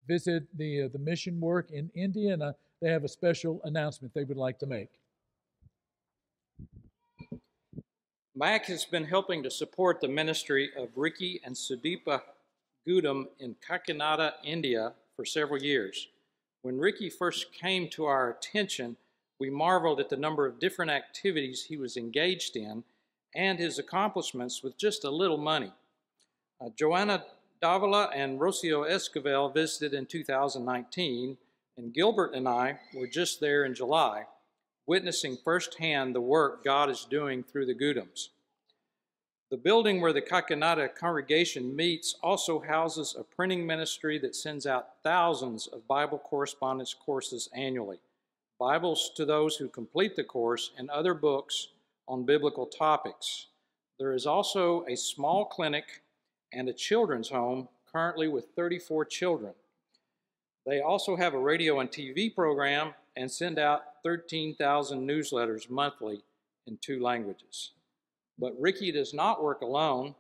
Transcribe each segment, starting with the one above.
visit the mission work in India, and they have a special announcement they would like to make. MAC has been helping to support the ministry of Ricky and Sudeepa Gudam in Kakinada, India for several years. When Ricky first came to our attention, we marveled at the number of different activities he was engaged in and his accomplishments with just a little money. Joanna Davila and Rocio Esquivel visited in 2019, and Gilbert and I were just there in July, witnessing firsthand the work God is doing through the Gudams. The building where the Kakinada congregation meets also houses a printing ministry that sends out thousands of Bible correspondence courses annually, Bibles to those who complete the course, and other books on biblical topics. There is also a small clinic and a children's home, currently with 34 children. They also have a radio and TV program and send out 13,000 newsletters monthly in 2 languages. But Ricky does not work alone.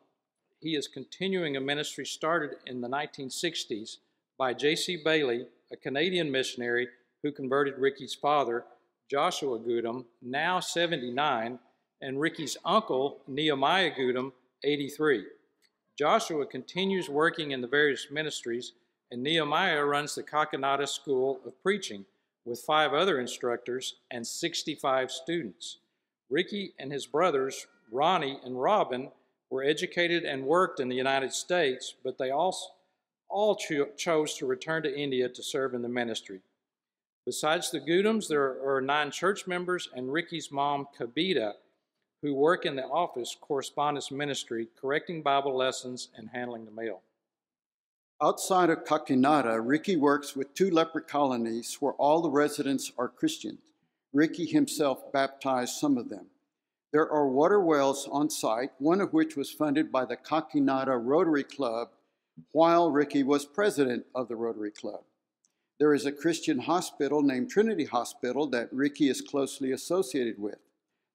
He is continuing a ministry started in the 1960s by J.C. Bailey, a Canadian missionary who converted Ricky's father, Joshua Gudam, now 79, and Ricky's uncle, Nehemiah Gudam, 83. Joshua continues working in the various ministries, and Nehemiah runs the Kakinada School of Preaching with 5 other instructors and 65 students. Ricky and his brothers, Ronnie and Robin, were educated and worked in the United States, but they all chose to return to India to serve in the ministry. Besides the Gudams, there are 9 church members and Ricky's mom, Kabita, who work in the office correspondence ministry, correcting Bible lessons and handling the mail. Outside of Kakinada, Ricky works with 2 leper colonies where all the residents are Christians. Ricky himself baptized some of them. There are water wells on site, one of which was funded by the Kakinada Rotary Club while Ricky was president of the Rotary Club. There is a Christian hospital named Trinity Hospital that Ricky is closely associated with.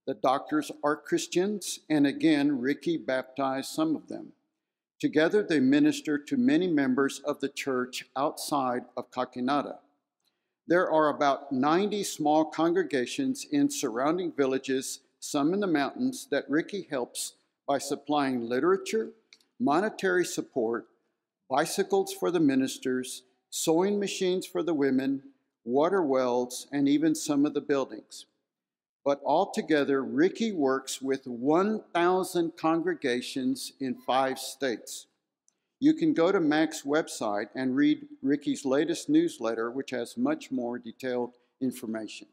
The doctors are Christians, and again, Ricky baptized some of them. Together, they minister to many members of the church outside of Kakinada. There are about 90 small congregations in surrounding villages, some in the mountains, that Ricky helps by supplying literature, monetary support, bicycles for the ministers, sewing machines for the women, water wells, and even some of the buildings. But altogether, Ricky works with 1,000 congregations in 5 states. You can go to MAC's website and read Ricky's latest newsletter, which has much more detailed information.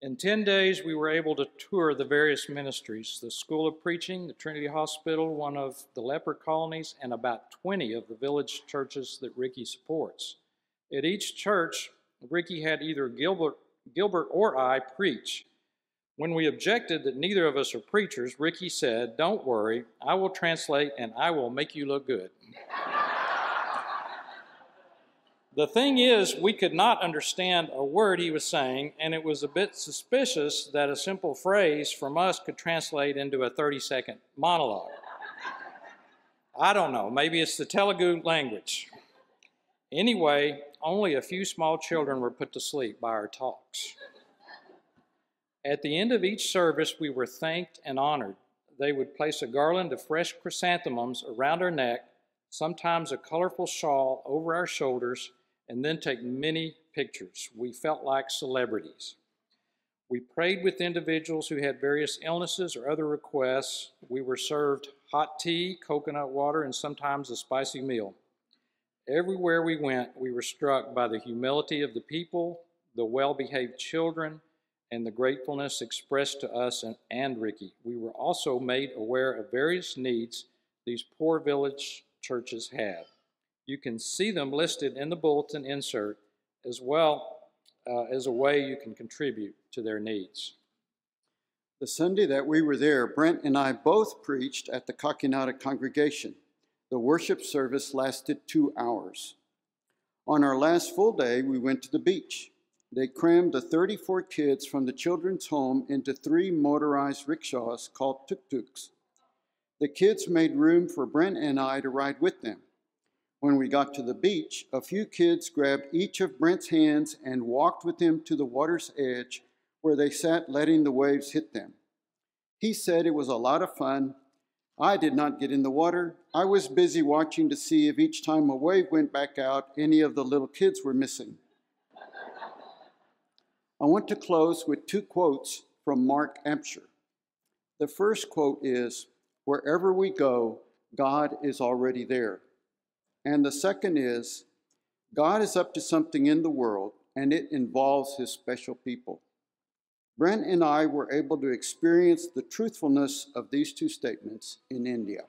In 10 days, we were able to tour the various ministries, the School of Preaching, the Trinity Hospital, one of the leper colonies, and about 20 of the village churches that Ricky supports. At each church, Ricky had either Gilbert or I preach. When we objected that neither of us are preachers, Ricky said, "Don't worry, I will translate and I will make you look good." The thing is, we could not understand a word he was saying, and it was a bit suspicious that a simple phrase from us could translate into a 30-second monologue. I don't know, maybe it's the Telugu language. Anyway, only a few small children were put to sleep by our talks. At the end of each service, we were thanked and honored. They would place a garland of fresh chrysanthemums around our neck, sometimes a colorful shawl over our shoulders, and then take many pictures. We felt like celebrities. We prayed with individuals who had various illnesses or other requests. We were served hot tea, coconut water, and sometimes a spicy meal. Everywhere we went, we were struck by the humility of the people, the well-behaved children, and the gratefulness expressed to us and Ricky. We were also made aware of various needs these poor village churches had. You can see them listed in the bulletin insert, as well as a way you can contribute to their needs. The Sunday that we were there, Brent and I both preached at the Kakinada congregation. The worship service lasted 2 hours. On our last full day, we went to the beach. They crammed the 34 kids from the children's home into 3 motorized rickshaws called tuk-tuks. The kids made room for Brent and I to ride with them. When we got to the beach, a few kids grabbed each of Brent's hands and walked with him to the water's edge, where they sat letting the waves hit them. He said it was a lot of fun. I did not get in the water. I was busy watching to see if each time a wave went back out, any of the little kids were missing. I want to close with two quotes from Mark Amsher. The first quote is, "Wherever we go, God is already there." And the second is, "God is up to something in the world, and it involves his special people." Brent and I were able to experience the truthfulness of these two statements in India.